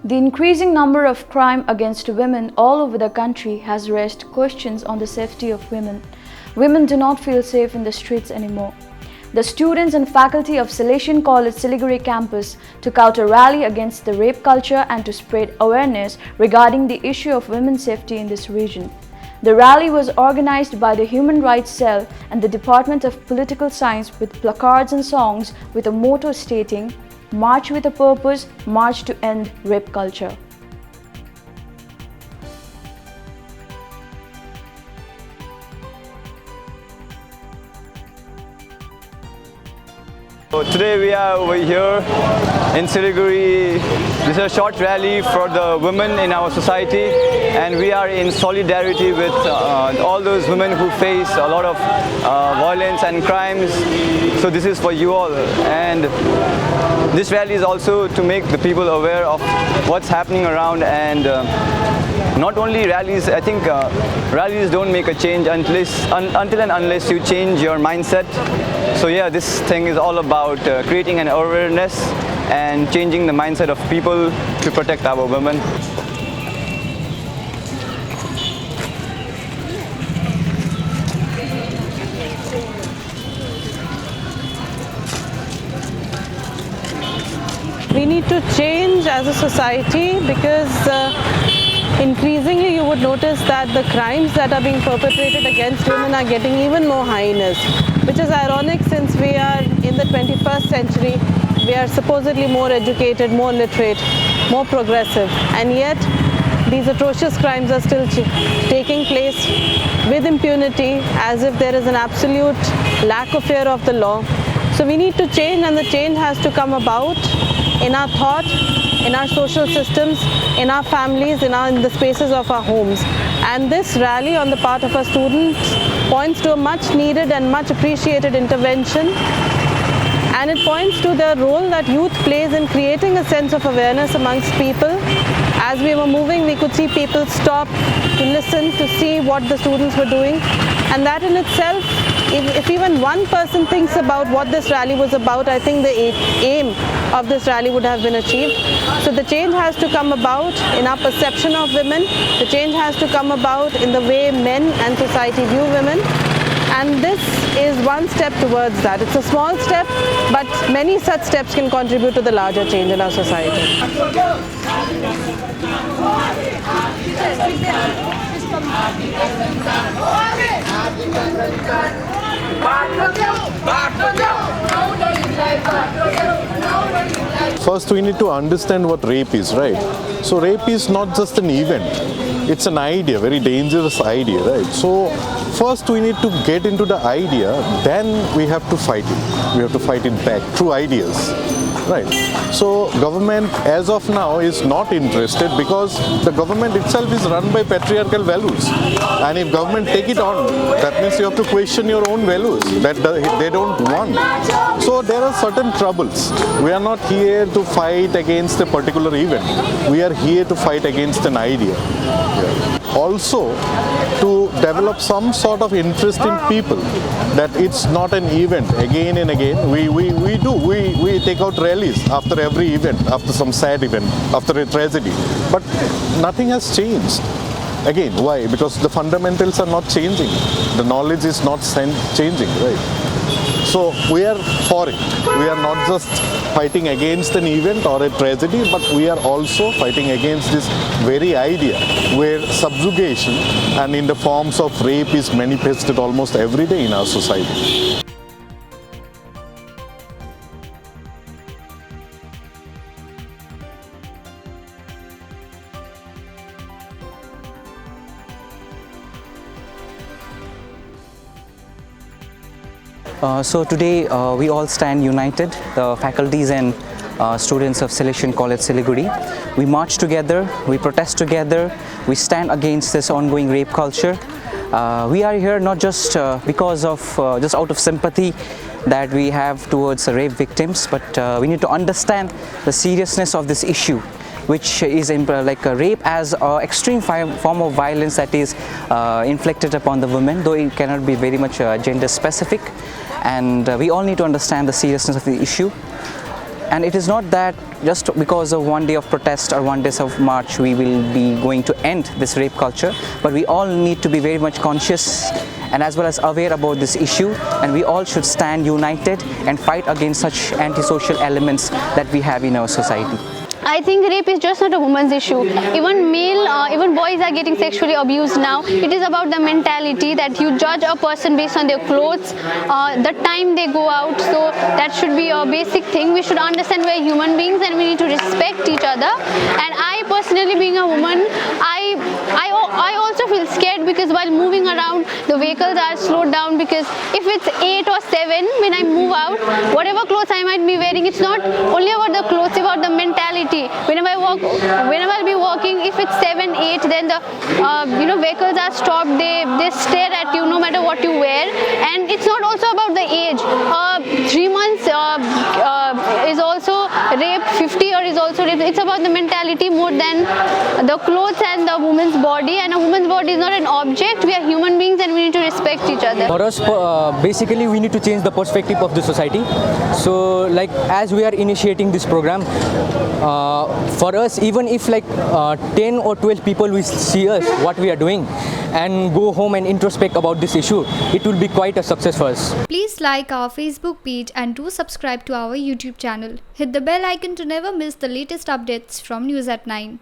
The increasing number of crime against women all over the country has raised questions on the safety of women. Women do not feel safe in the streets anymore. The students and faculty of Salesian College Siliguri campus took out a rally against the rape culture and to spread awareness regarding the issue of women's safety in this region. The rally was organized by the Human Rights Cell and the Department of Political Science with placards and songs with a motto stating, "March with a purpose, march to end rape culture." So today we are over here in Siliguri. This is a short rally for the women in our society, and we are in solidarity with all those women who face a lot of violence and crimes. So this is for you all, and this rally is also to make the people aware of what's happening around. And not only rallies, I think rallies don't make a change until and unless you change your mindset. So yeah, this thing is all about creating an awareness and changing the mindset of people to protect our women. We need to change as a society because increasingly you would notice that the crimes that are being perpetrated against women are getting even more heinous, which is ironic since we are in the 21st century. We are supposedly more educated, more literate, more progressive, and yet these atrocious crimes are still taking place with impunity, as if there is an absolute lack of fear of the law. So we need to change, and the change has to come about in our thought, in our social systems, in our families, in the spaces of our homes. And this rally on the part of our students points to a much needed and much appreciated intervention, and it points to the role that youth plays in creating a sense of awareness amongst people. As we were moving, we could see people stop to listen, to see what the students were doing, and that in itself, if even one person thinks about what this rally was about, I think the aim of this rally would have been achieved. So the change has to come about in our perception of women. The change has to come about in the way men and society view women. And this is one step towards that. It's a small step, but many such steps can contribute to the larger change in our society. First, we need to understand what rape is, right? So rape is not just an event. It's an idea, very dangerous idea, right? So first we need to get into the idea, then we have to fight it. We have to fight it back through ideas, right? So government as of now is not interested because the government itself is run by patriarchal values. And if government take it on, that means you have to question your own values that they don't want. So there are certain troubles. We are not here to fight against a particular event. We are here to fight against an idea. Also, to develop some sort of interest in people, that it's not an event again and again. We take out rallies after every event, after some sad event, after a tragedy. But nothing has changed. Again, why? Because the fundamentals are not changing. The knowledge is not changing, right? So we are for it. We are not just fighting against an event or a tragedy, but we are also fighting against this very idea where subjugation and in the forms of rape is manifested almost every day in our society. So today we all stand united, the faculties and students of Salesian College Siliguri. We march together, we protest together, we stand against this ongoing rape culture. We are here not just because of, just out of sympathy that we have towards rape victims, but we need to understand the seriousness of this issue, which is like rape as an extreme form of violence that is inflicted upon the women, though it cannot be very much gender specific. And we all need to understand the seriousness of the issue. And it is not that just because of one day of protest or one day of march we will be going to end this rape culture, but we all need to be very much conscious and as well as aware about this issue, and we all should stand united and fight against such antisocial elements that we have in our society. I think rape is just not a woman's issue. Even boys are getting sexually abused now. It is about the mentality that you judge a person based on their clothes, the time they go out. So that should be a basic thing. We should understand we're human beings and we need to respect each other. And I personally, being a woman, I also feel scared because while moving around, the vehicles are slowed down, because if it's 8 or 7 when I move out, whatever clothes I might be wearing, it's not only about the clothes, it's about the mentality. Whenever I'll be walking, if it's 7, 8, then the vehicles are stopped. They stare at you no matter what you wear, and it's not also about the age. 3 months is also raped, 50 or is also raped. It's about the mentality more than the clothes and the woman's body. And a woman's body is not an object. We are human beings and we need to respect each other. For us, basically, we need to change the perspective of the society. So, like, as we are initiating this program, for us, even if 10 or 12 people will see us, what we are doing, and go home and introspect about this issue, it will be quite a success for us. Please like our Facebook page and do subscribe to our YouTube channel. Hit the bell icon to never miss the latest updates from News at 9.